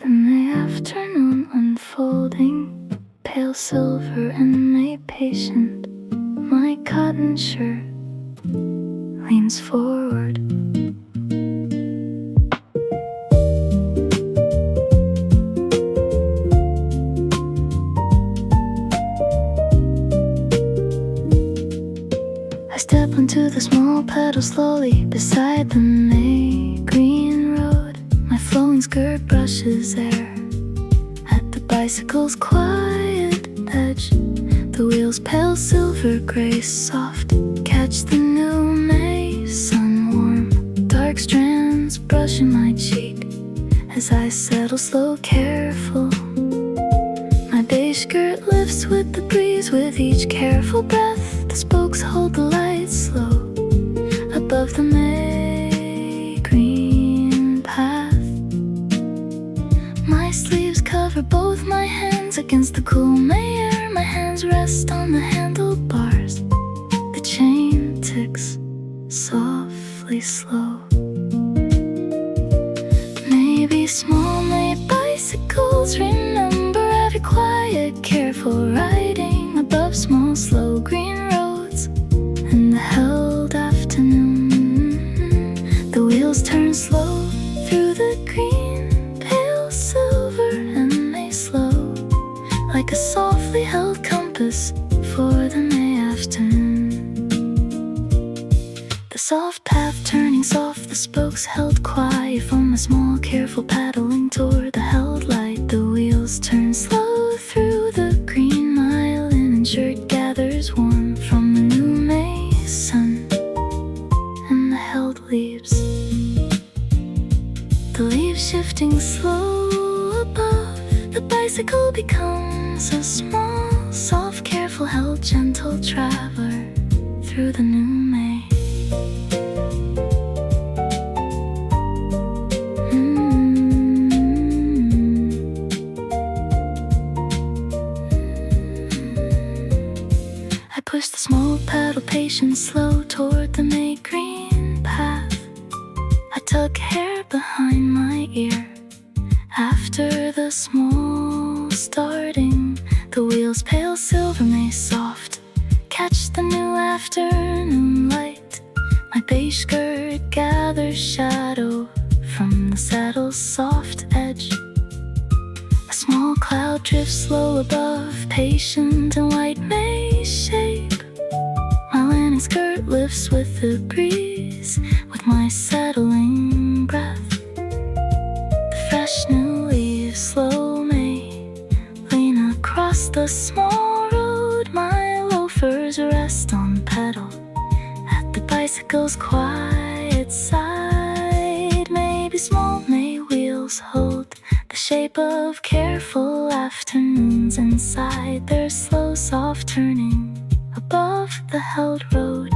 The May afternoon unfolding, pale silver and May patient. My cotton shirt leans forward. I step onto the small pedal slowly beside the May green road. My flowing skirt brushes air at the bicycle's quiet edge. The wheels pale silver gray soft catch the new May sun warm. Dark strands brushing my cheek as I settle slow, careful. My beige skirt lifts with the breeze with each careful breath. The spokes hold the light slow above the May green path. My sleeves cover both my hands against the cool May air. My hands rest on the handlebars. The chain ticks softly slow. Maybe small May bicycles remember every quiet, careful riding above small, slow green roads. In the held afternoon, the wheels turn slow through the green, pale silver and May slow, like a softly held compass for the May afternoon. The soft path turning soft, the spokes held quiet from a small, careful paddling toward the held light. The wheels turn slow through the green. My linen shirt gathers warm from the new May sun and the held leaves. The leaves shifting slow above, the bicycle becomes a small, soft, careful, held, gentle traveler through the new May. I push the small pedal patient slow toward the May green path. I tuck hair behind my ear after the small starting. The wheels pale silver May soft catch the new afternoon light. My beige skirt gathers shadow from the saddle's soft edge. A small cloud drifts slow above, patient and white May shape. My linen skirt lifts with the breeze, with my settling breath. The fresh new leaves slow May lean across the small road. My loafers rest on pedal at the bicycle's quiet side. Maybe small May wheels hold the shape of careful afternoons inside their slow, soft turning above the held road.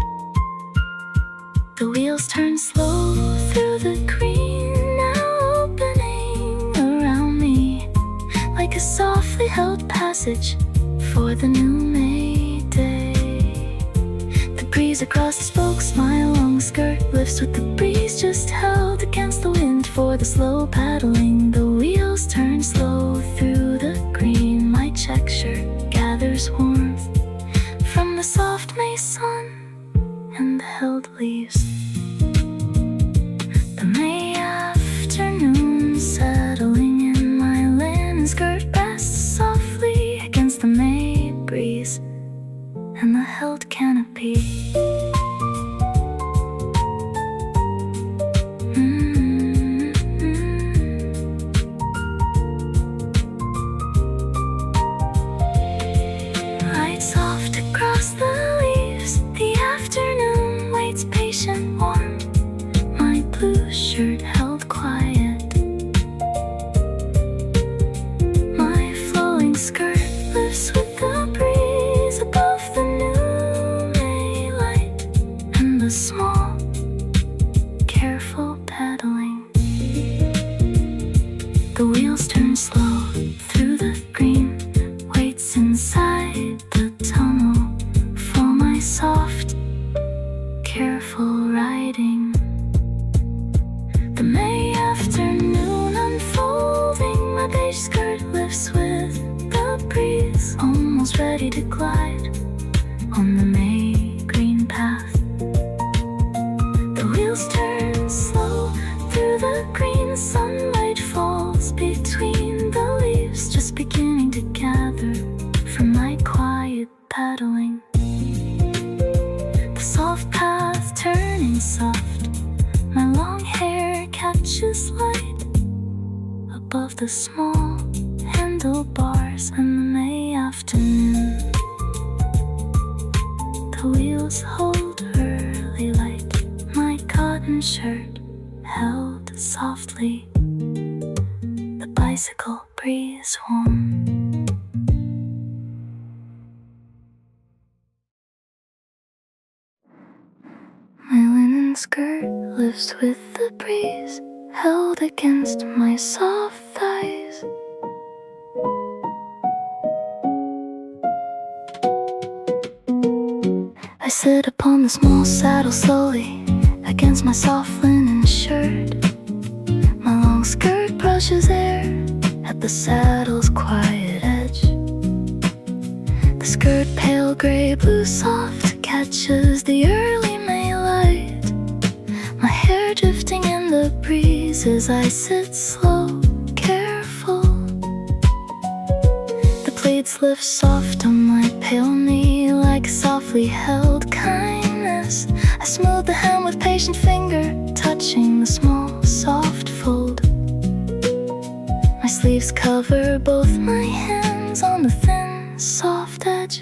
The wheels turn slow through the green, now opening around me, like a softly held passage for the new May day. The breeze across the spokes, my long skirt lifts with the breeze, just held against the wind for the slow paddling. The wheels turn slow through the green. My check shirt gathers warmth from the soft May sun and the held leaves. The May afternoon settling in. My linen skirt rests softly against the May breeze and the held canopy. Light soft across the leaves, the afternoon waits patient warm. My blue shirt held quiet, my flowing skirt lifts with the breeze above the new May light and the small, careful paddling. The wheels turn slow through the green, waits inside the tunnel for my soft, careful riding. The May afternoon unfolding, my was ready to glide on the May green path. The wheels turn slow through the green, sunlight falls between the leaves, just beginning to gather from my quiet paddling. The soft path turning soft, my long hair catches light above the small handlebars in the May afternoon. The wheels hold early light, my cotton shirt held softly, the bicycle breeze warm. My linen skirt lifts with the breeze, held against my soft thighs. I sit upon the small saddle slowly against my soft linen shirt. My long skirt brushes air at the saddle's quiet edge. The skirt, pale gray blue soft, catches the early May light. My hair drifting in the breeze as I sit slow, careful. The pleats lift soft on my pale knee like softly held kindness. I smooth the hem with patient finger, touching the small soft fold. My sleeves cover both my hands on the thin soft edge.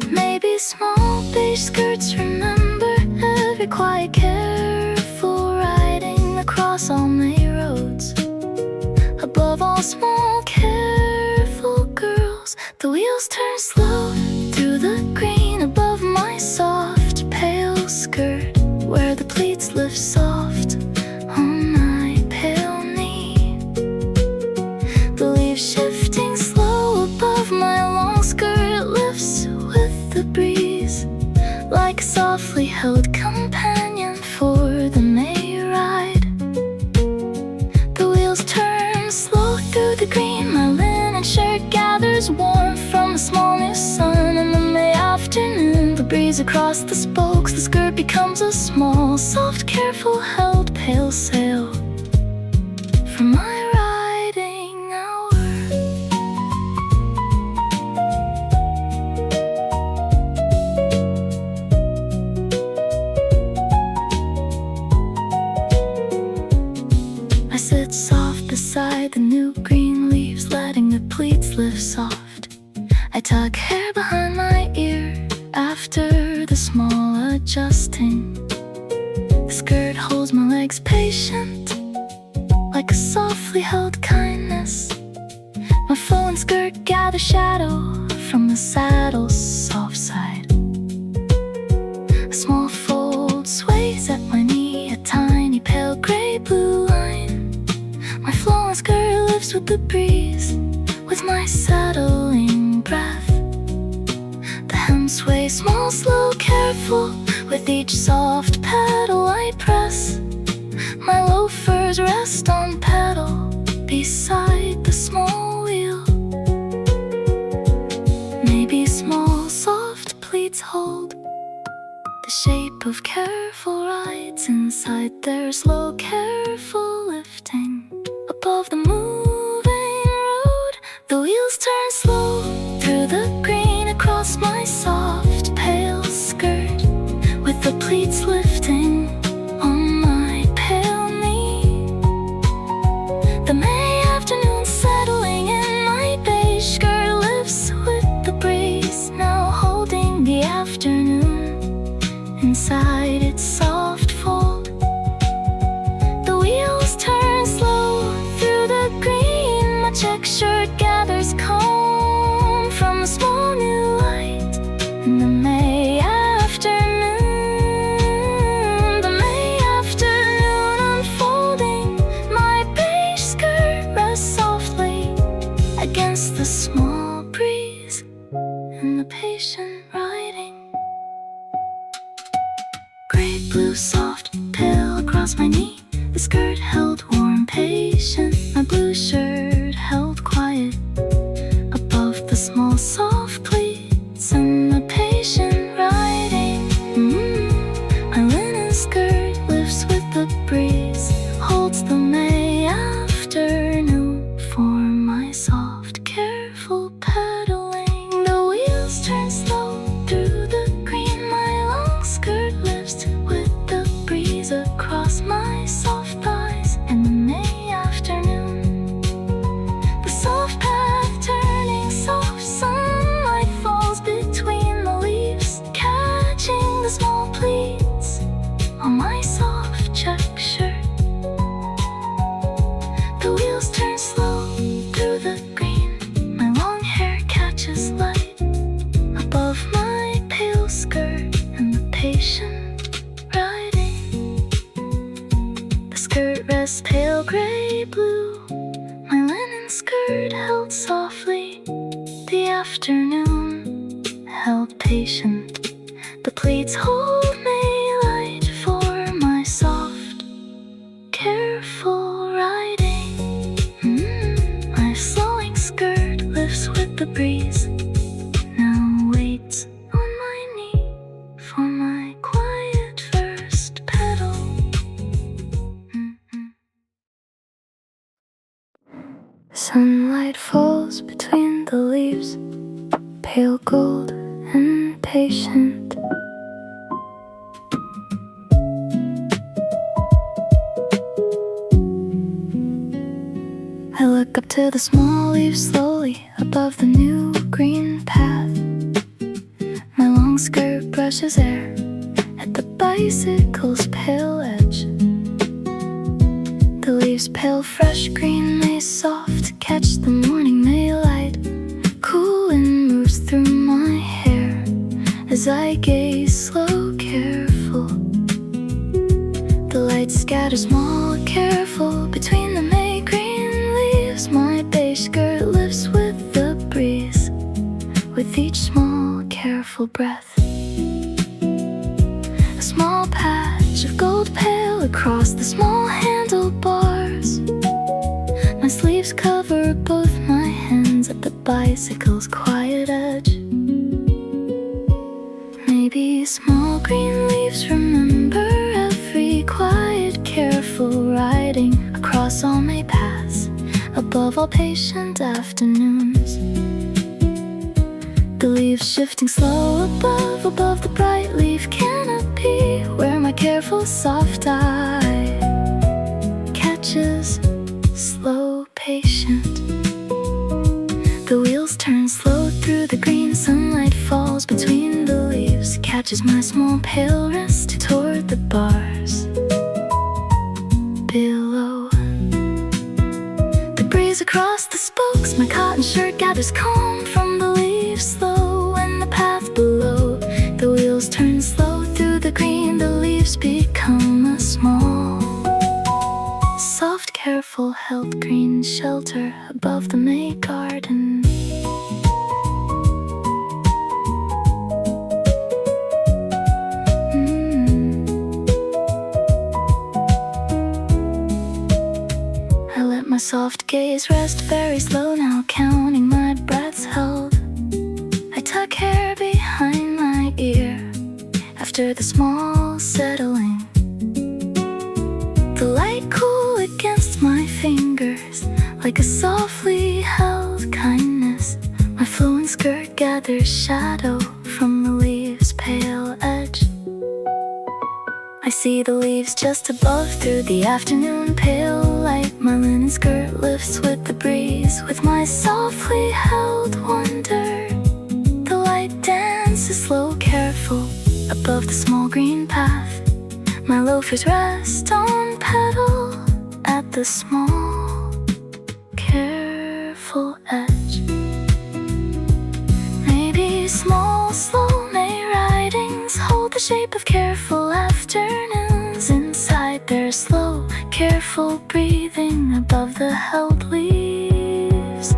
Maybe small beige skirts remember every quiet, careful riding across all May roads. Above all small, careful girls, the wheels turn slow through the green above my soft, pale skirt, where the pleats lift soft on my pale knee. The leaves shifting slow above my long skirt lifts with the breeze, like a softly held companion for the May ride. The wheels turn slow through the green, my linen shirt gathers warmth from the small new sun in the May afternoon. The breeze across the spokes, the skirt becomes a small, soft, careful held pale sail for my riding hour. I sit soft beside the new green leaves, letting the pleats lift soft. I tuck hair behind my ear after the small adjusting. The skirt holds my legs patient, like a softly held kindness. My flowing skirt gathers shadow from the saddle's soft side. A small fold sways at my knee, a tiny pale gray blue line. My flowing skirt lifts with the breeze, with my settling breath. The hem sways small, slow, careful, with each soft pedal I press. My loafers rest on pedal beside the small wheel. Maybe small, soft pleats hold the shape of careful rides inside their slow, careful lifting above the moving road. The wheels turn slow through the green across my soft, pale skirt, with the pleats lifting on my pale knee. The May afternoon settling in my beige skirt lifts with the breeze, now holding the afternoon inside its soft fold. The wheels turn slow through the green, my check shirt gathers calm from the small new light in the May afternoon. The May afternoon unfolding, my beige skirt rests softly against the small breeze and the patient riding. Gray blue soft, pale across my knee, the skirt held warm, patient, my blue shirt held quiet above holds the May afternoon for my soft, careful pedaling. The wheels turn slow through the green. My long skirt lifts with the breeze across my soft thighs in the May afternoon. The soft path turning soft, sunlight falls between the leaves, catching the small pleats on my soft check shirt. The wheels turn slow through the green. My long hair catches light above my pale skirt, and the patient riding. The skirt rests pale gray blue, my linen skirt held softly. The afternoon held patient. The pleats hold me light for my soft, careful riding. My flowing skirt lifts with the breeze, now waits on my knee for my quiet first pedal. Sunlight falls between the leaves, pale gold and patient. I look up to the small leaves slowly above the new green path. My long skirt brushes air at the bicycle's pale edge. The leaves pale fresh green, they soft, catch the morning daylight. Cool wind moves through my hair as I gaze, slow, careful. The light scatters small, careful between the May green leaves. My beige skirt lifts with the breeze, with each small, careful breath. A small patch of gold pale across the small handlebars. My sleeves cover both my hands at the bicycle's quiet edge. Maybe small green leaves remember every quiet, careful riding across all May paths, above all patient afternoons. The leaves shifting slow above the bright leaf canopy, where my careful soft eye catches slow, patient. The wheels turn slow through the green, sunlight falls between the leaves, catches my small pale wrist toward the bars below. The breeze across the spokes, my cotton shirt gathers calm from the leaves slow. And the path below, the wheels turn slow through the green. The leaves become a small, soft, careful, held green shelter above the May garden. I let my soft gaze rest very slow now, counting my breaths held. I tuck hair behind my ear after the small settling. The light cool against my fingers, like a softly held kindness. My flowing skirt gathers shadow from the leaves' pale edge. I see the leaves just above through the afternoon pale light. My linen skirt lifts with the breeze, with my softly held wonder. The light dances slow, careful, above the small green path. My loafers rest on pedal at the small, careful edge. Maybe small, slow May ridings hold the shape of careful afternoons. Inside their slow, careful breathing above the held leaves.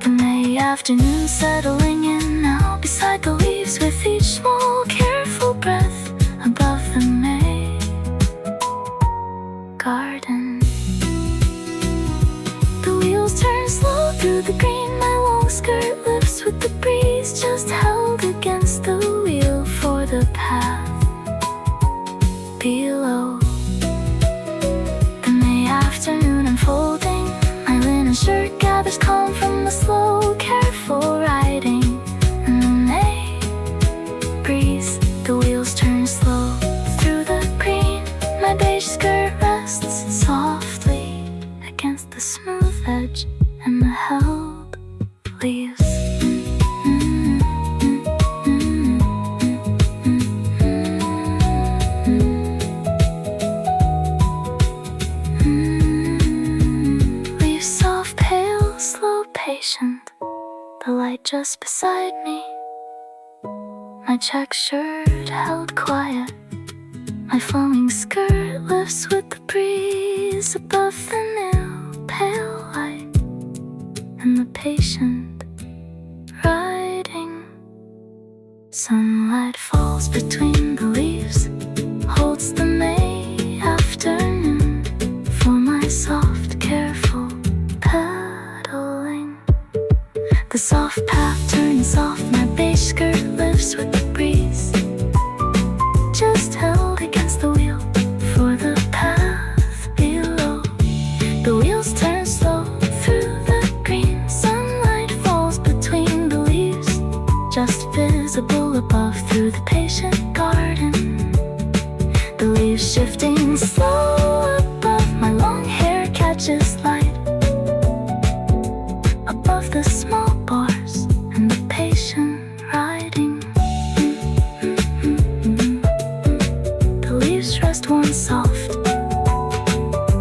The May afternoon settling in now beside the leaves, with each small, careful breath above the May garden. The wheels turn slow through the green. My long skirt lifts with the breeze, just held against the wheel for the path below. The May afternoon shirt gathers calm from the slow, careful riding. And the May breeze, the wheels turn slow through the green. My beige skirt rests softly against the smooth edge, and the held leaves. Leaves soft, pale, slow, patient. The light just beside me. My check shirt held quiet. My flowing skirt lifts with the breeze above the new pale light, and the patient riding. Sunlight falls between the leaves, holds the May afternoon for my soft, careful pedaling. The soft path turns off, my beige skirt lifts with the breeze, just held against the wheel for the path below. The wheels turn slow through the green. Sunlight falls between the leaves, just visible above through the patient garden. The leaves shifting slow above, my long hair catches light above the small bars, and the patient riding. The leaves rest worn soft,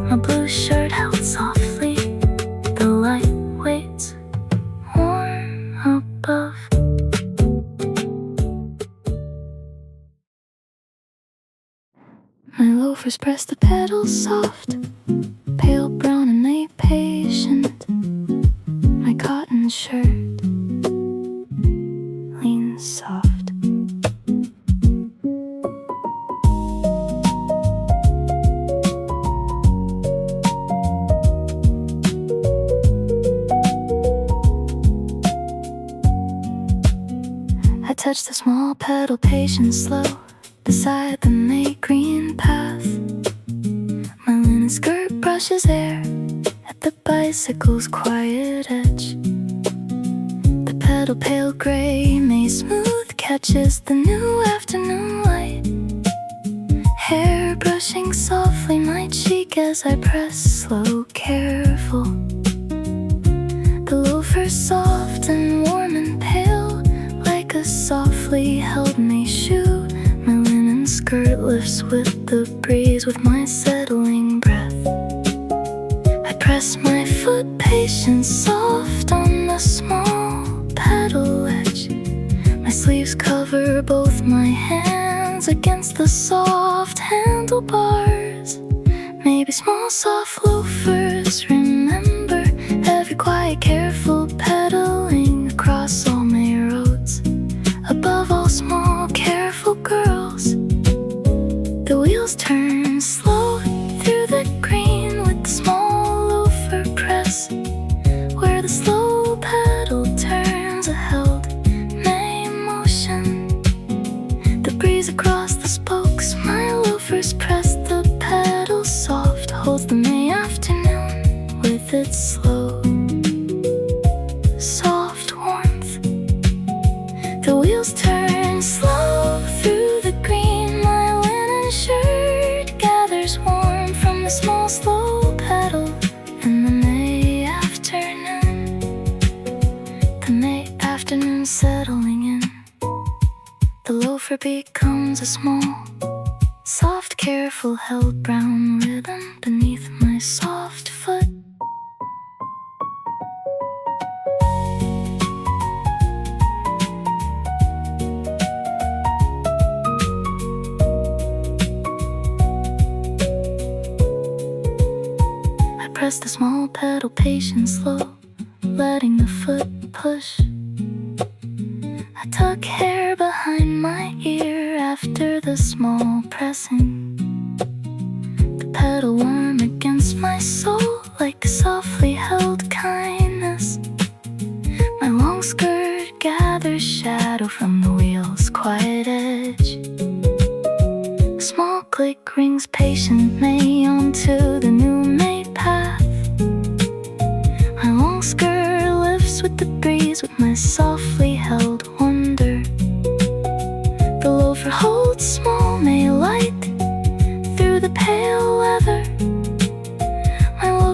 my blue shirt held softly. The light waits warm above. My loafers press the pedals soft, pale brown and they patient. My cotton shirt leans soft. I touch the small pedal, patient, slow, beside the May green path. My linen skirt brushes air at the bicycle's quiet edge. The pedal, pale gray, May smooth, catches the new afternoon light. Hair brushing softly my cheek as I press slow, careful. The loafers soft and warm and pale, like a softly held May shoe. My linen skirt lifts with the breeze with my settling breath. I press my foot, patient, soft on the small pedal edge. My sleeves cover both my hands against the soft handlebars. Maybe small, soft loafers remember every quiet, careful pedaling across all May roads. Above all, small, careful girls. The wheels turn slow through the green with the small loafer press, where the slow pedal turns a held May motion. The breeze across the spokes, my loafers press the pedal soft, holds the May afternoon with its slow, soft warmth. The wheels turn slow through the green. My linen shirt gathers warm from the small, slow pedal. And the May afternoon settling in. The loafer becomes a small, soft, careful, held brown rhythm beneath my soft foot. I press the small pedal, patient, slow, letting the foot push. I tuck hair behind my ear after the small pressing. The pedal warm against my soul like a softly held kindness. My long skirt gathers shadow from the wheel's quiet edge. A small click rings patient May onto the new May path. My long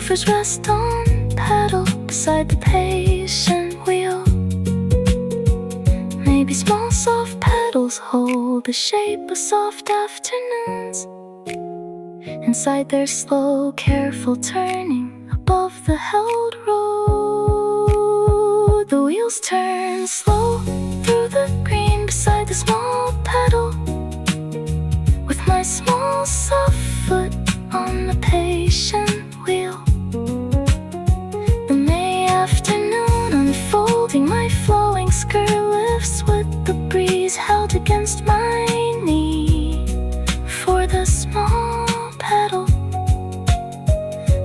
loafers rest on pedal beside the patient wheel. Maybe small soft petals hold the shape of soft afternoons inside their slow, careful turning above the held road. The wheels turn slow through the green beside the small pedal, with my small soft foot on the patient wheel. The May afternoon unfolding, my flowing skirt lifts with the breeze held against my knee for the small pedal.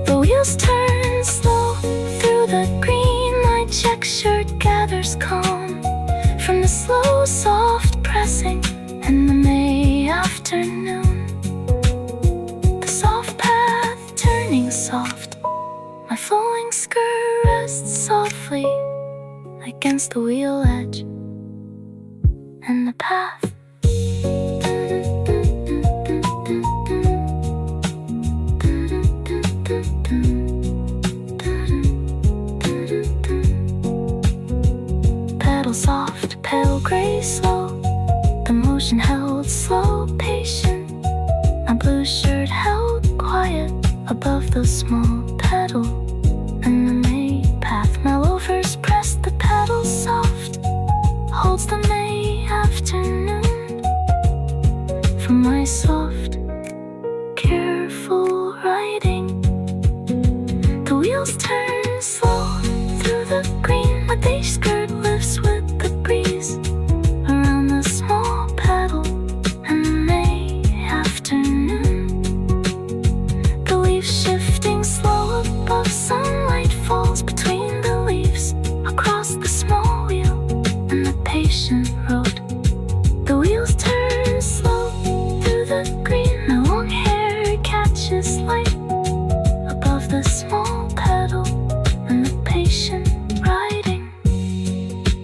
The wheels turn slow through the green, my check shirt gathers calm from the slow, soft pressing in the May afternoon. The soft path turning soft, my flowing skirt rests softly against the wheel edge and the path. Pedal soft, pale gray slow, the motion held slow, patient. My blue shirt held quiet above the small pedal and the May path. My loafers press the pedal soft, holds the May afternoon from my soft, careful riding. The wheels turn slow through the green, my beige skirt lifts with the breeze around the small pedal and the May afternoon. The leaves shifting slow above, sunlight falls between the leaves across the small wheel and the patient road. The wheels turn slow through the green, my long hair catches light above the small pedal and the patient riding.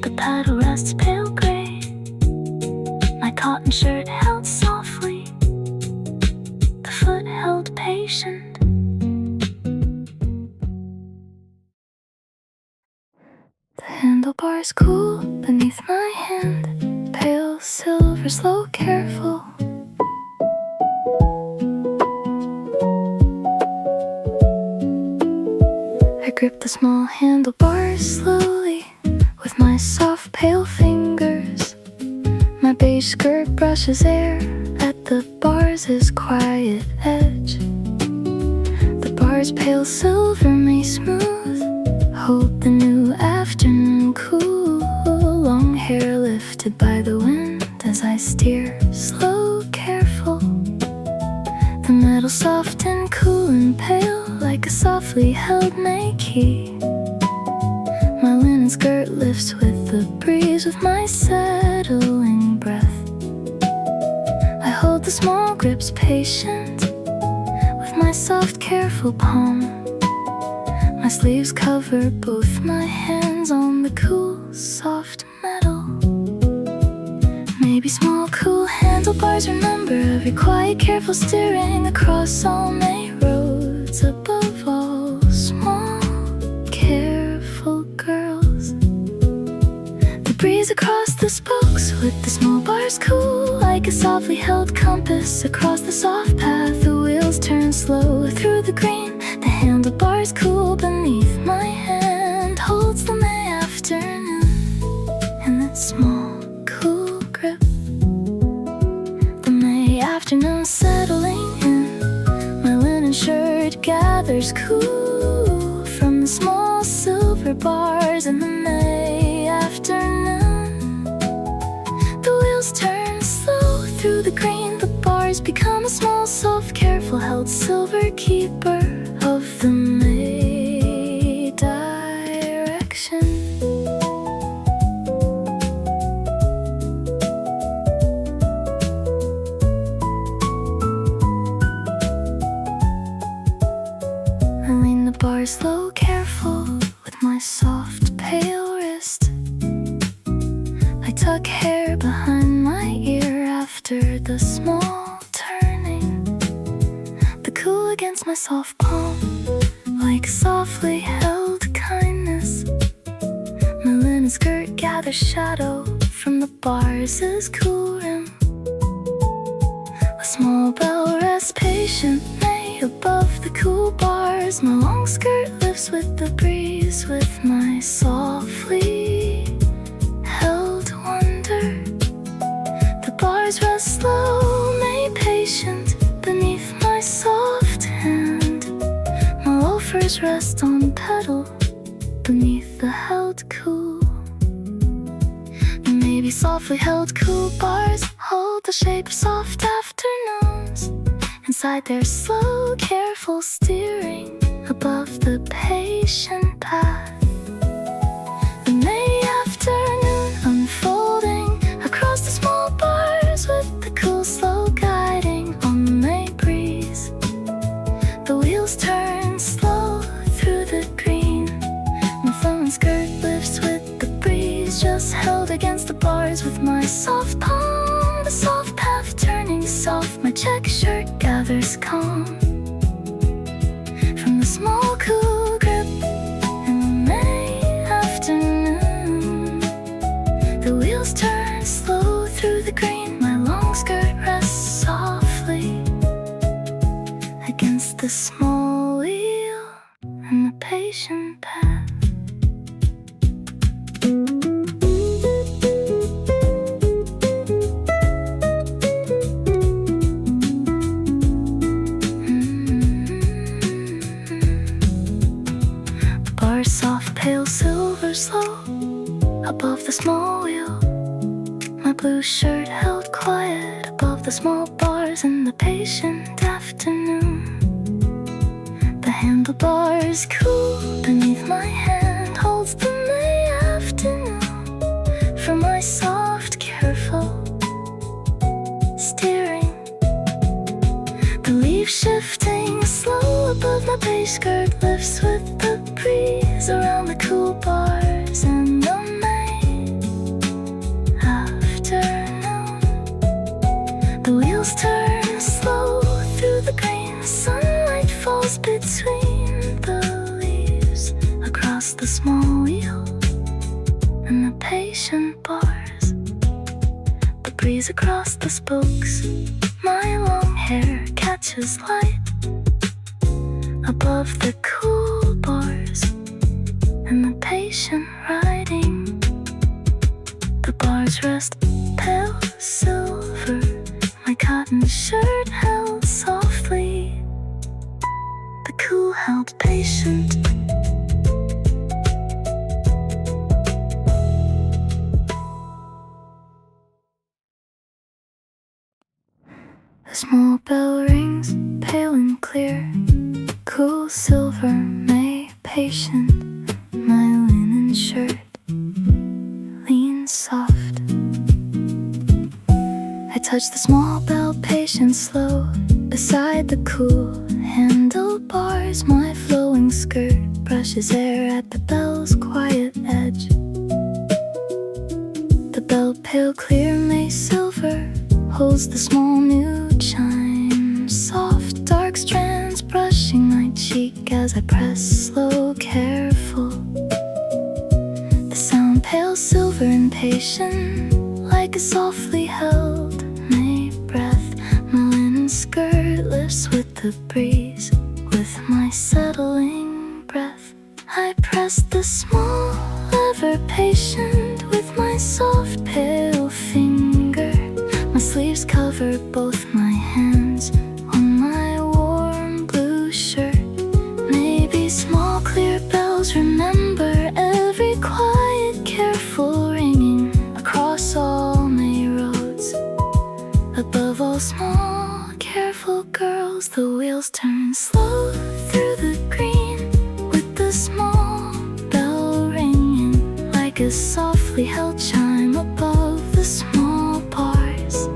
The pedal rests pale gray, my cotton shirt held softly, the foot held patient. The handlebars cool beneath my hand, pale silver, slow, careful. I grip the small handlebars slowly with my soft, pale fingers. My beige skirt brushes air at the bars' quiet edge. The bars, pale silver, may smooth, hold the new afternoon cool. Long hair lifted by the wind as I steer, slow, careful. The metal soft and cool and pale, like a softly held May key. My linen skirt lifts with the breeze, with my settling breath. I hold the small grips patient, with my soft, careful palm. My sleeves cover both my hands on the cool, soft metal. Maybe small, cool handlebars remember every quiet, careful steering across all May roads. Above all, small, careful girls. The breeze across the spokes with the small bars cool, like a softly held compass across the soft path. The wheels turn slow through the green, the handlebars cool beneath my hand, holds the May afternoon in that small, cool grip. The May afternoon settling in, my linen shirt gathers cool from the small silver bars in the May afternoon. The wheels turn slow through the green, the bars become a small, soft, careful held silver keeper of the May direction. I lean the bar slow, careful, with my soft, pale wrist. I tuck hair behind my ear after the small turning. The cool against my soft palm, like like softly held kindness. My linen skirt gathers shadow from the bars' cool rim. A small bell rests patiently above the cool bars. My long skirt lifts with the breeze, with my softly held wonder. The bars rest slow, made patient beneath my soft hand. My loafers rest on pedal beneath the held cool. Maybe softly held cool bars hold the shape of soft afternoons. Inside their slow, careful steering above the patient path. The May afternoon unfolding across the small bars, with the cool, slow guiding on the May breeze. The wheels turn slow through the green. My flowing skirt lifts with the breeze, just held against the bars with my soft palm. The soft path turning soft, my check shirt gathers calm from the small cool grip in the May afternoon. The wheels turn slow through the green. My long skirt rests softly against the small wheel and the patient path. Soft pale silver slow above the small wheel. My blue shirt held quiet above the small bars in the patient afternoon. The handlebars cool beneath my hand holds the May afternoon from my soft, careful steering. The leaf shifting slow above my base skirt lifts with the breeze around the cool bars in the May afternoon. The wheels turn slow through the green. Sunlight falls between the leaves across the small wheel and the patient bars. The breeze across the spokes. My long hair catches light above the cool bars and the patient riding. The bars rest pale silver, my cotton shirt held softly, the cool held patient. The small bell rings, pale and clear, cool silver, May patient. My linen shirt leans soft. I touch the small bell, patient, slow, beside the cool handlebars. My flowing skirt brushes air at the bell's quiet edge. The bell, pale clear, May silver, holds the small new chime. Soft, dark strands brushing my cheek as I press slow, careful. The sound, pale silver and patient, like a softly held May breath. My linen skirt lifts with the breeze, with my settling breath. I press the small lever, patient, with my soft, pale finger. My sleeves cover both my hands on my warm blue shirt. Maybe small clear bells remember every quiet, careful ringing across all May roads. Above all small, careful girls, the wheels turn slow through the green, with the small bell ringing like a softly held chime above the small bars.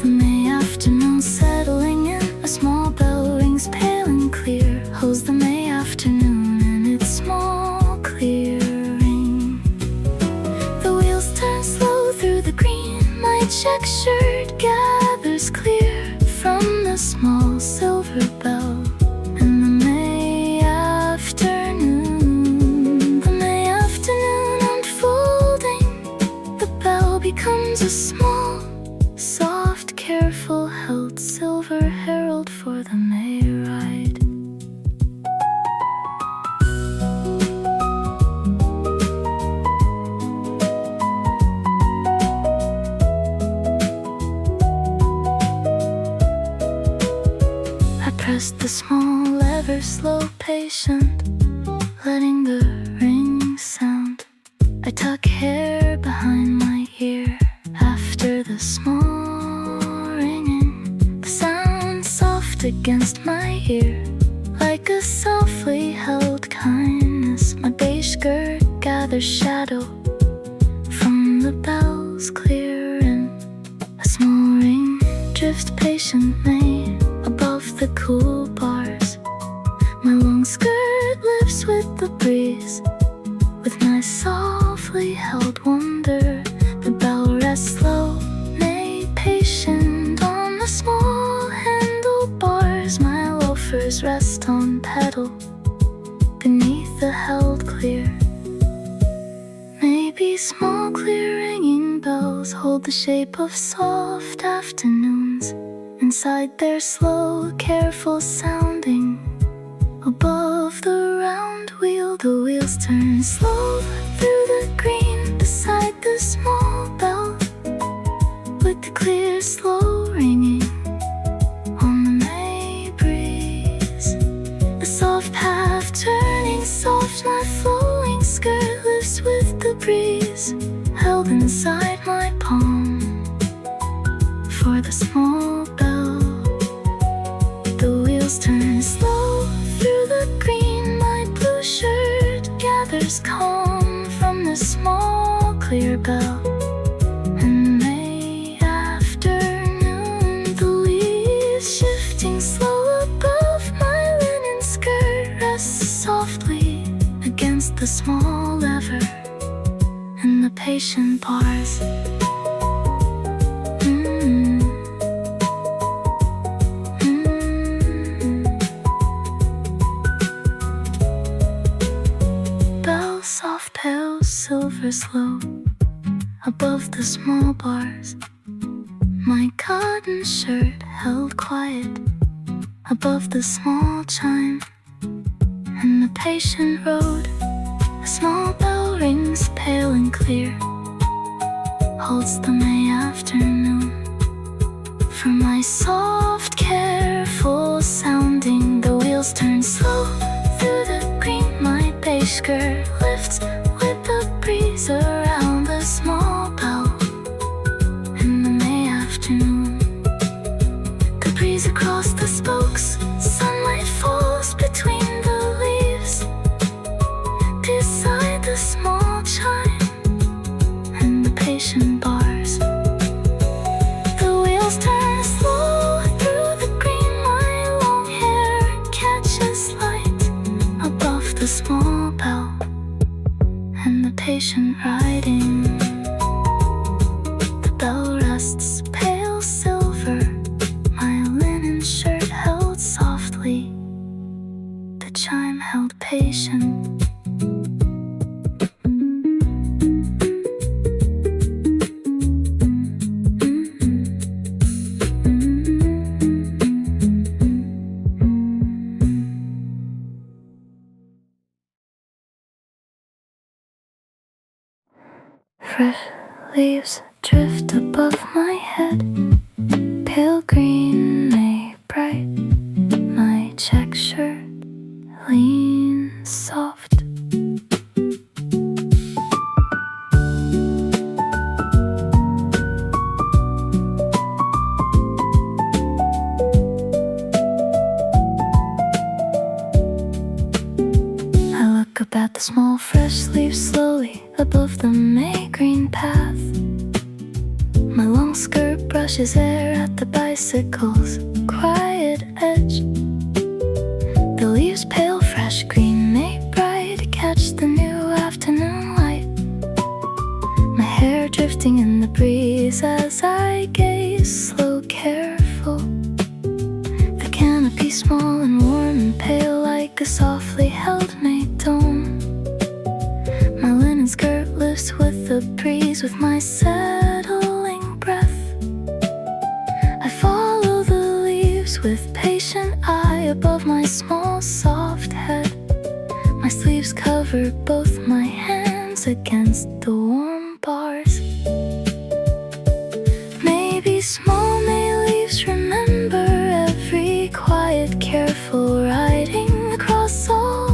The May afternoon settling in, a small bell rings pale and clear, holds the May afternoon in its small clear ring. The wheels turn slow through the green, my check shirt gathers clear from the small silver bell, and the May patient, letting the ring sound. I tuck hair behind my ear after the small ringing. The sound soft against my ear, like a softly held kindness. My beige skirt gathers shadow from the bells clearing. A small ring drifts patiently above the cool bars. My long skirt lifts with the breeze, with my softly held wonder. The bell rests slow, nay patient, on the small handlebars. My loafers rest on pedal beneath the held clear. Maybe small clear ringing bells hold the shape of soft afternoons inside their slow, careful sounding. Above the round wheel, the wheels turn slow through the green beside the small bell, with the clear, slow ringing on the May breeze. A soft path turning soft, my flowing skirt lifts with the breeze, held inside my palm for the small bell. The wheels turn slow through the green, my blue shirt gathers calm from the small clear bell. And the May afternoon, the leaves shifting slow above my linen skirt rests softly against the small lever and the patient bars. Soft pale silver slow above the small bars. My cotton shirt held quiet above the small chime. And the patient road, a small bell rings pale and clear, holds the May afternoon. For my soft, careful sounding, the wheels turn slow through the green. My beige skirt lifts with the breeze around the small bell. In the May afternoon, the breeze across the spokes, sunlight falls between the leaves beside the small chime and the patient bars. The wheels turn slow through the green. My long hair catches light above the small bell and the patient riding. The bell rests pale silver, my linen shirt held softly, the chime held patient. Fresh leaves drift above my head, pale green, May bright. My check shirt leans soft. I look up at the small fresh leaves slowly above the May green path. My long skirt brushes air at the bicycle's quiet edge. The leaves pale fresh green, May bright, catch the new afternoon light. My hair drifting in the breeze as I gaze, slow, careful. The canopy small and warm and pale, like a softly held May dome. My linen skirt lifts with the breeze, with my settling breath. I follow the leaves with patient eye above my small soft head. My sleeves cover both my hands against the warm bars. Maybe small May leaves remember every quiet, careful riding across all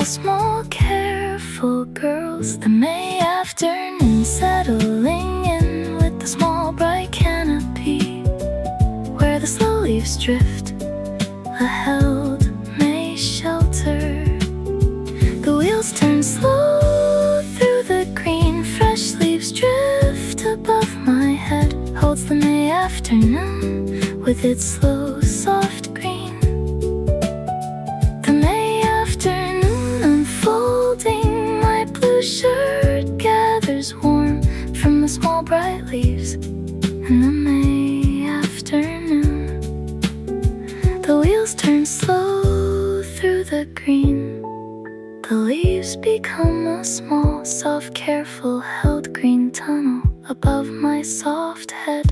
all small, careful girls. The May afternoon settling in with the small bright canopy where the slow leaves drift, a held May shelter. The wheels turn slow through the green, fresh leaves drift above my head. Holds the May afternoon with its slow, soft green. The May afternoon unfolding, my blue shirt gathers warm from the small bright leaves in the May afternoon. The wheels turn slow through the green. The leaves become a small, soft, careful, held green tunnel above my soft head.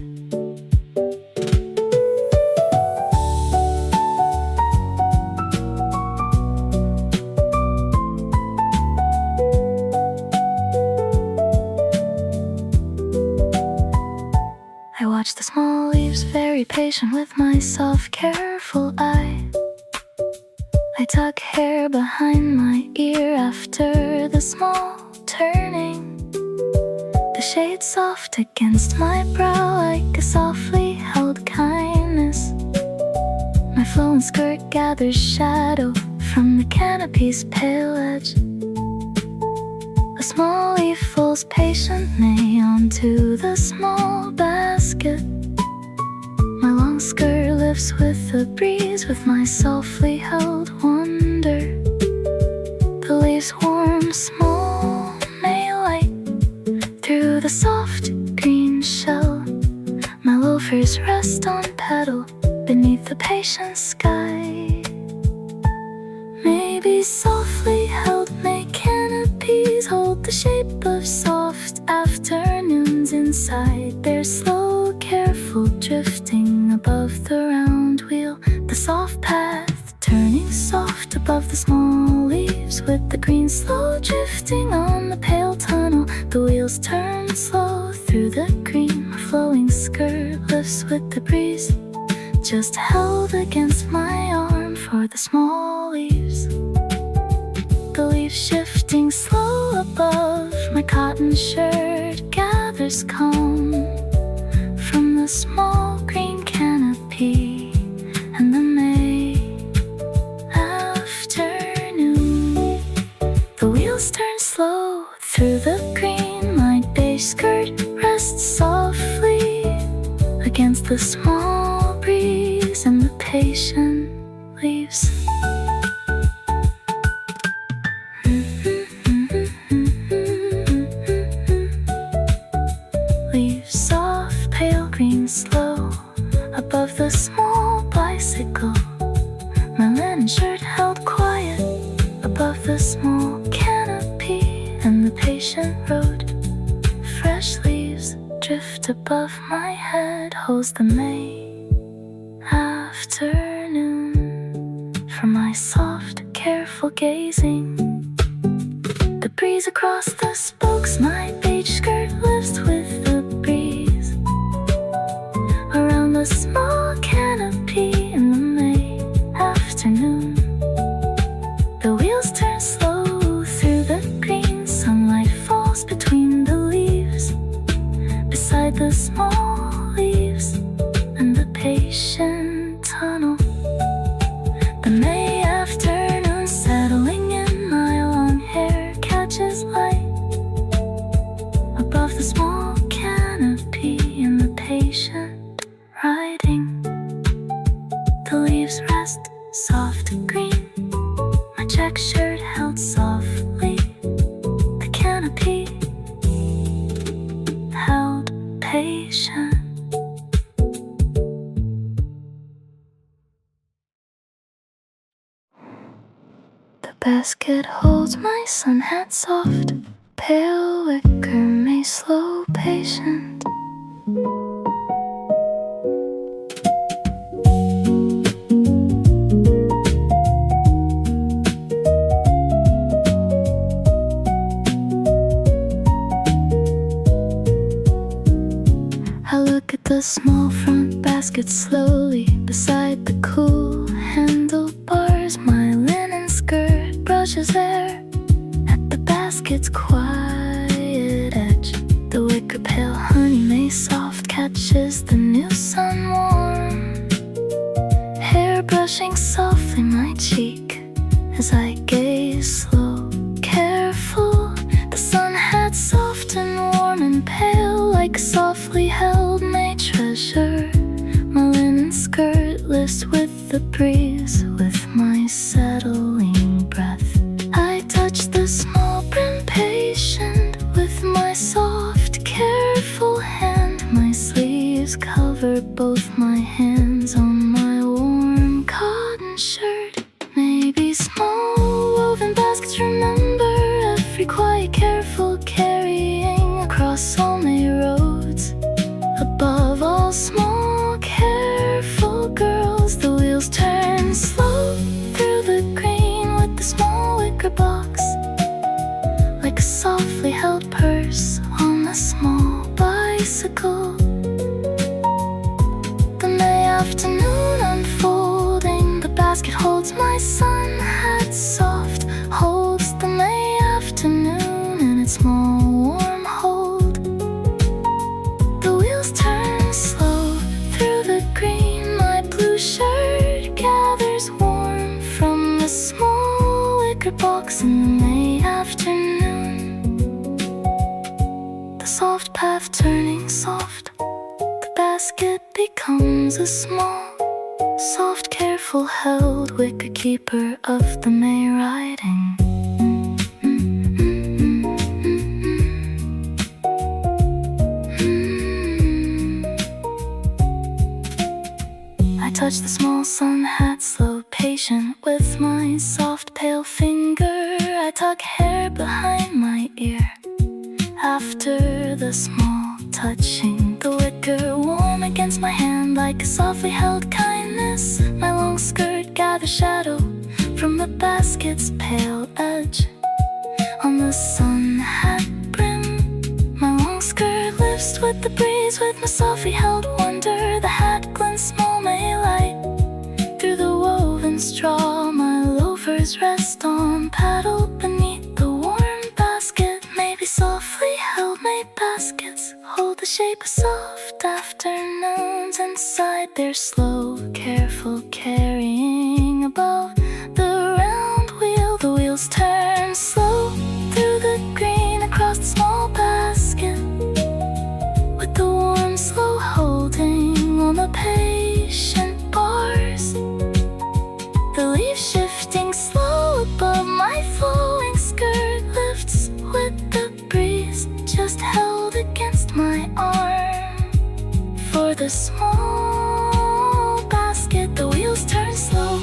I watch the small leaves, very patient with my soft, careful eye. I tuck hair behind my ear after the small turning. The shade soft against my brow like a softly held kindness. My flowing skirt gathers shadow from the canopy's pale edge. A small leaf falls patiently onto the small basket. My long skirt lifts with the breeze with my softly held wonder. The leaves warm, small, May light through the soft green shell. My loafers rest on petal beneath the patient sky. Maybe softly held May canopies hold the shape of soft afternoons inside their slow, careful drifting above the round wheel. The soft path turning soft above the small leaves with the green slow drifting on the pale tunnel. The wheels turn slow through the green. My flowing skirt lifts with the breeze, just held against my arm for the small leaves. The leaves shifting slow above my cotton shirt gathers calm from the small green canopy and the May afternoon. The wheels turn slow through the green. My beige skirt rests softly against the small breeze and the patient leaves. Leaves soft, pale green, slow above the small bicycle. My linen shirt held quiet above the small canopy and the patient road. Fresh leaves drift above my head. Holds the May afternoon for my soft, careful gazing. The breeze across the spokes, my beige skirt lifts with the breeze around the small canopy in the May afternoon. The wheels turn slow through the green. Sunlight falls between the leaves, beside the small leaves and the patient tunnel. The May afternoon settling in, my long hair catches light above the small canopy and the patient riding. The leaves rest soft green. My check shirt held softly. The canopy held patient. The basket holds my sun hat soft, pale wicker May slow patient. I look at the small front basket slowly beside the cool handlebars. My linen skirt brushes there at the basket's quiet edge. The wicker pale honey may soft catches the new sun warm, hair brushing softly my cheek as I gaze slow, careful. The sun hat soft and warm and pale, like a softly held May treasure. My linen skirtless with the breeze, with my settling breath. I touch the small brim patient with my soft, careful hand. My sleeves cover both my hands on my warm cotton shirt. Maybe small woven baskets remember every quiet, careful carrying across all May roads. Above all small, careful girls, the wheels turn slow through the green with the small wicker box, like a softly held purse on a small bicycle. The May afternoon unfolding, the basket holds my sun hat soft, holds the May afternoon in its small warm hold. The wheels turn slow through the green, my blue shirt gathers warm from the small wicker box in the May afternoon. The soft path turning soft, the basket becomes a small, soft, careful held wicker keeper of the May riding. I touch the small sun hat slow, patient with my soft pale finger. I tuck hair behind my ear after the small touching, the wicker warm against my hand like a softly held kindness. My long skirt gathers shadow from the basket's pale edge on the sun hat brim. My long skirt lifts with the breeze, with my softly held wonder. The hat glints small May light through the woven straw. My loafers rest on paddle beneath the warm basket. Maybe softly held May baskets hold the shape of soft afternoons inside their slow, careful carrying above the round wheel. The wheels turn slow through the green across the small basket, with the warm slow holding on the patient bars. The leaf shifting slow above my flowing skirt lifts with the breeze, just held against my arm. For the small basket, the wheels turn slow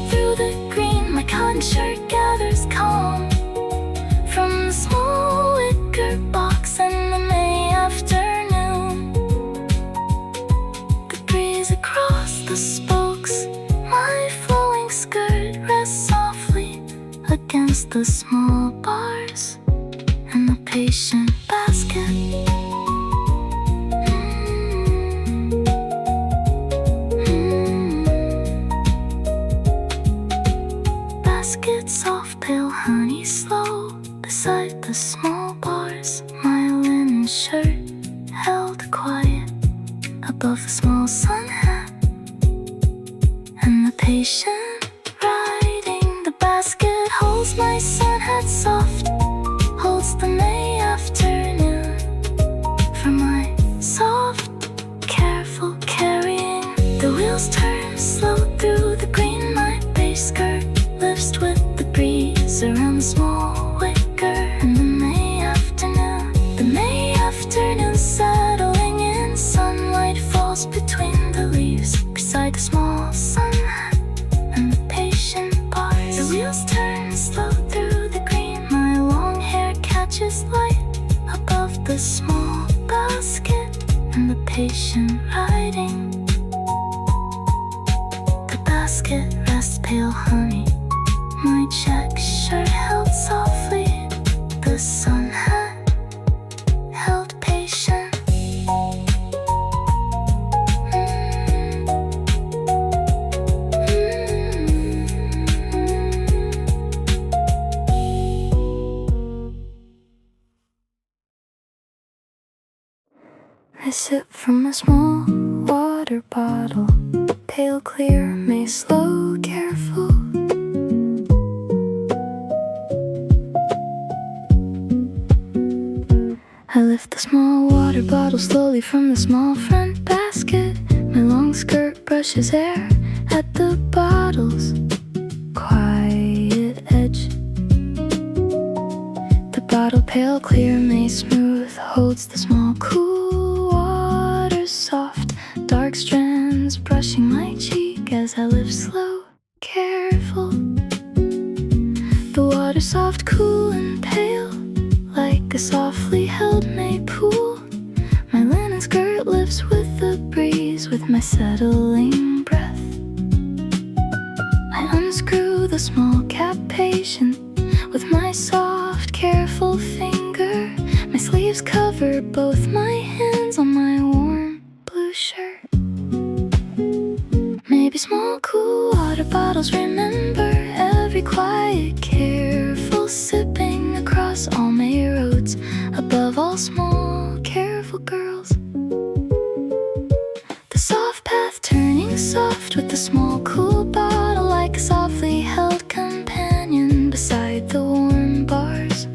through the green. My cotton shirt gathers calm from the small wicker box in the May afternoon. The breeze across the spokes, my flowing skirt rests softly against the small bars and the patient basket. Basket soft pale honey slow beside the small bars. My linen shirt held quiet above the small sun hat and the patient riding. The basket holds my sun hat soft, holds the May afternoon for my soft, careful carrying. The wheels turn slow through the green. My beige skirt lifts with the breeze around the small wicker in the May afternoon. The May afternoon settling in, sunlight falls between the leaves beside the small sun hat and the patient bars. The wheels turn slow through the green. My long hair catches light above the small basket and the patient riding. The basket rests pale honey, my check shirt held softly, the sun hat held patient. sip from a small water bottle, pale, clear, may slow, careful. I lift the small water bottle slowly from the small front basket. My long skirt brushes air at the bottle's quiet edge. The bottle, pale, clear, may smooth, holds the small, cool water, soft, dark strands brushing my cheek as I lift slow, careful. The water soft, cool, and pale, like a softly held May pool. My linen skirt lifts with the breeze, with my settling breath. I unscrew the small cap patient with my soft, careful finger. My sleeves cover both my hands on my warm blue shirt. Maybe small, cool water bottles remember every quiet, careful sipping across all May roads. Above all small, careful girls, the soft path turning soft with the small, cool bottle, like a softly held companion beside the warm bars.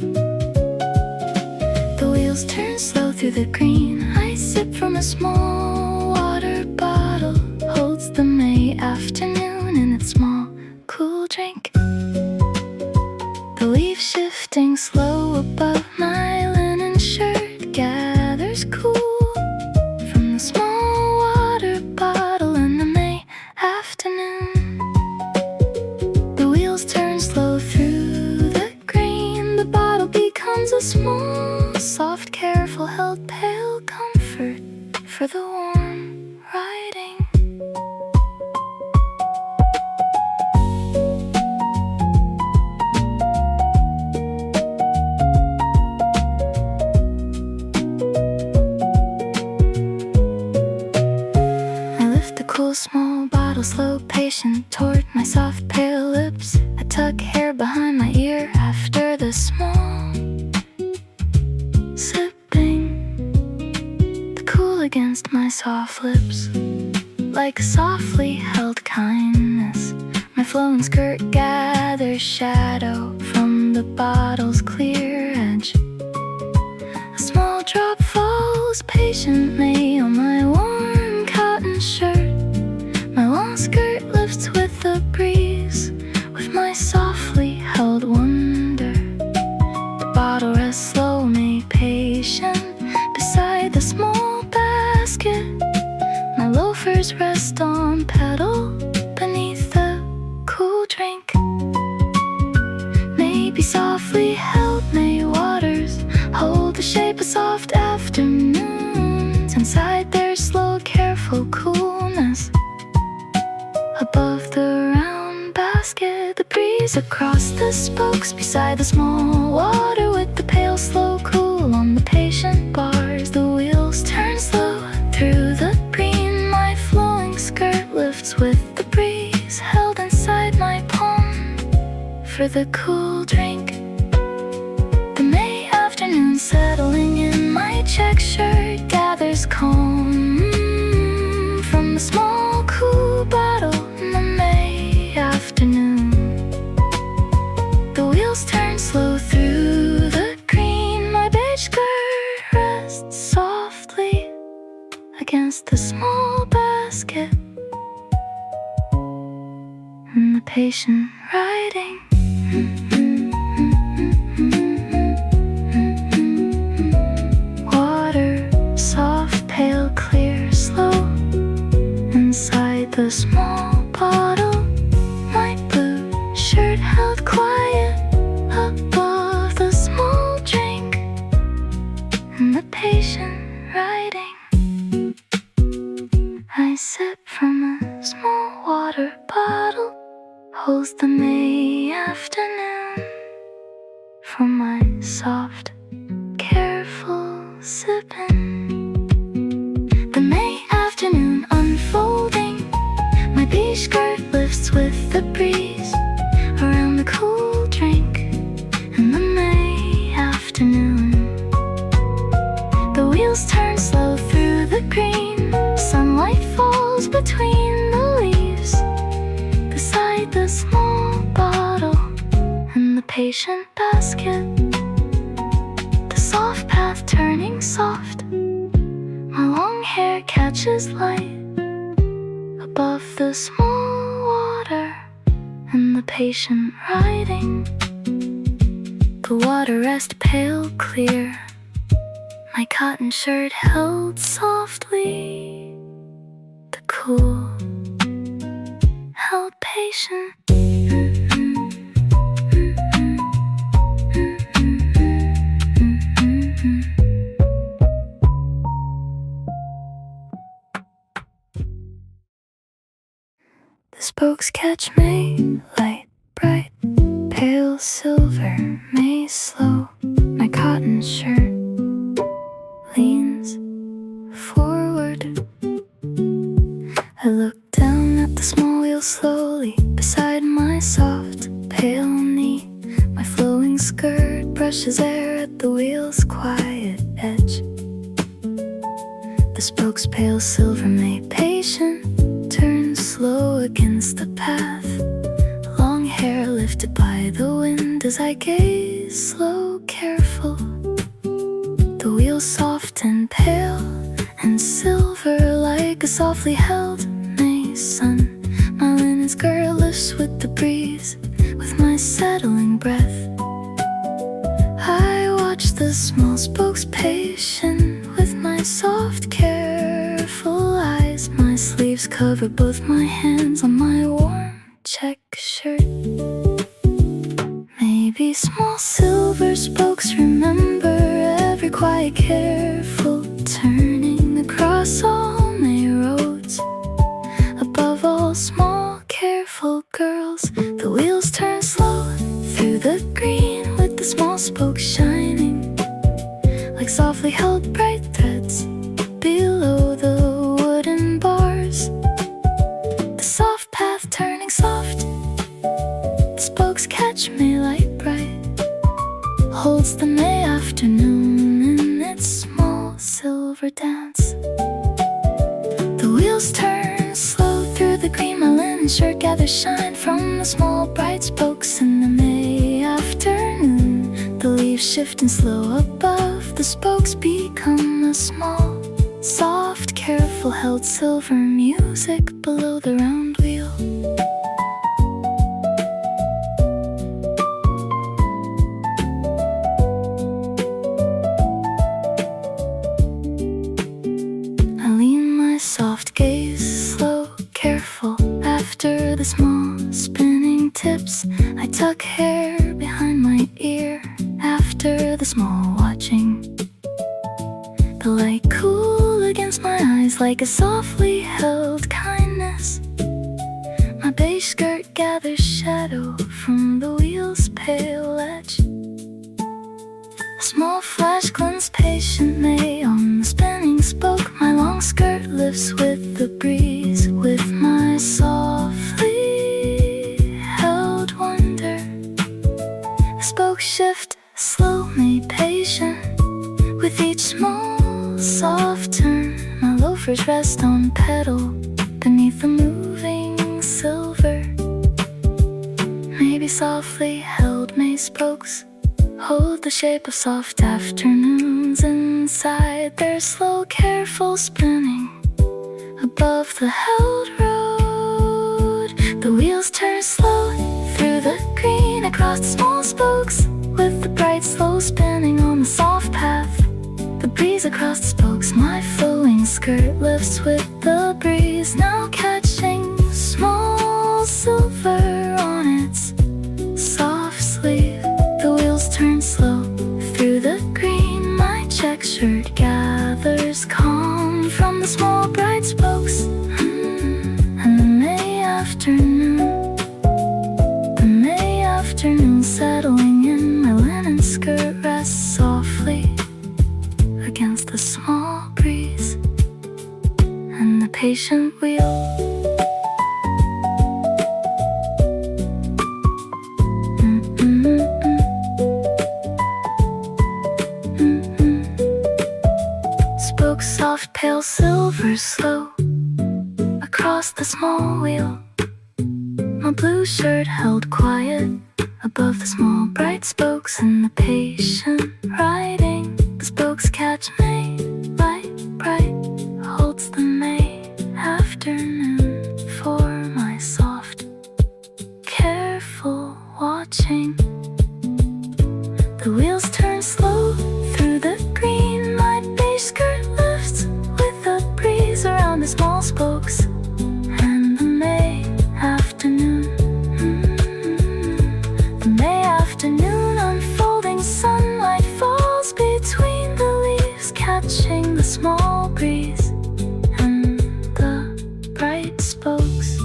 The wheels turn slow through the green. I sip from a small water bottle, holds the May afternoon in its small, cool drink. The leaf shifting slow above my linen shirt gathers cool from the small water bottle in the May afternoon. The wheels turn slow through the green. The bottle becomes a small, soft, careful, held, pale comfort for the warm riding. Cool small bottle, slow, patient, toward my soft pale lips. I tuck hair behind my ear after the small sipping. The cool against my soft lips, like a softly held kindness. My flowing skirt gathers shadow from the bottle's clear edge. A small drop falls patiently on my warm cotton shirt. My long skirt lifts with the breeze, with my softly held wonder. The bottle rests slow, made patient, beside the small basket. My loafers rest on pedal beneath the cool drink. Maybe softly held May waters hold the shape of soft afternoons. Inside their slow, careful coolness. Above the round basket, the breeze across the spokes beside the small water with the pale, slow, cool on the patient bars. The wheels turn slow through the green. My flowing skirt lifts with the breeze, held inside my palm for the cool drink. The May afternoon settling in my check shirt gathers calm from the small, cool bottle in the May afternoon. The wheels turn slow through the green. My beige skirt rests softly against the small basket, and the patient riding. Water, soft, pale, clear, slow, inside the small bottle. My blue shirt held quiet above the small drink, and the patient riding. I sip from a small water bottle, holds the May afternoon for my soft, careful sipping. The May afternoon unfolding. My beige skirt lifts with the breeze around the cool drink in the May afternoon. The wheels turn slow through the patient basket, the soft path turning soft. My long hair catches light above the small water, and the patient riding. The water rest pale clear, my cotton shirt held softly. The cool held patient. The spokes catch May, light, bright, pale silver, May slow. My cotton shirt leans forward. I look down at the small wheel slowly beside my soft, pale knee. My flowing skirt brushes air at the wheel's quiet edge. The spokes pale silver, May patient, turns slow against the path. Long hair lifted by the wind as I gaze, slow, careful. The wheel soft and pale and silver, like a softly held May sun. My linen skirt lifts with the breeze, with my settling breath. I watch the small spokes patient with my soft, careful eyes. My sleeves cover both my hands on my warm check shirt. Maybe small silver spokes remember every quiet, careful turning across all May roads. Above all small, careful girls, the wheels turn slow through the green, with the small spokes shining like softly held bright threads below the wooden bars. The soft path turning soft, the spokes catch May light bright, holds the May afternoon in its small silver dance. The wheels turn slow through the green, my linen shirt gathers shine from the small bright spokes in the May afternoon. The leaves shift and slow above, the spokes become a small, soft, careful held silver music below the round wheel. I lean my soft gaze, slow, careful, after the small spinning tips. I tuck hair behind my ear, after the small watching. The light cool against my eyes like a softly held kindness. My beige skirt gathers shadow from the wheel's pale edge. A small flash glints patient May on the spinning spoke. My long skirt lifts with the breeze, with my softly held wonder. The spokes shift slow, May patient, with each small soft turn. My loafers rest on pedal beneath the moving silver. Maybe softly held May spokes hold the shape of soft afternoons inside their slow, careful spinning above the held road. The wheels turn slow through the green, across the small spokes, with the bright, slow spinning on the soft path. The breeze across the spokes, my flowing skirt lifts with the breeze, now catching small silver on its soft sleeve. The wheels turn slow through the green, my check shirt gathers calm from the small bright spokes. And the May afternoon settling in, my linen skirt rests softly against the small breeze and the patient wheel. Spokes soft, pale silver, slow across the small wheel. My blue shirt held quiet above the small bright spokes and the patient riding. The spokes catch May, light bright, holds the May afternoon for my soft, careful watching. The wheels turn slow through the green, my beige skirt lifts with a breeze around the small spokes. And the May afternoon, the May afternoon, unfolding sunlight falls between the leaves, catching the small breeze and the bright spokes.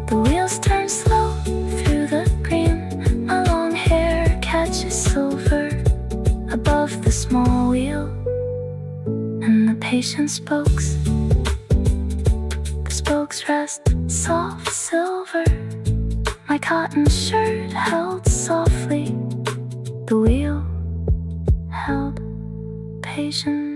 The wheels turn slow through the green, my long hair catches silver above the small wheel and the patient spokes. The spokes rest soft silver, my cotton shirt held softly, the wheel held patient.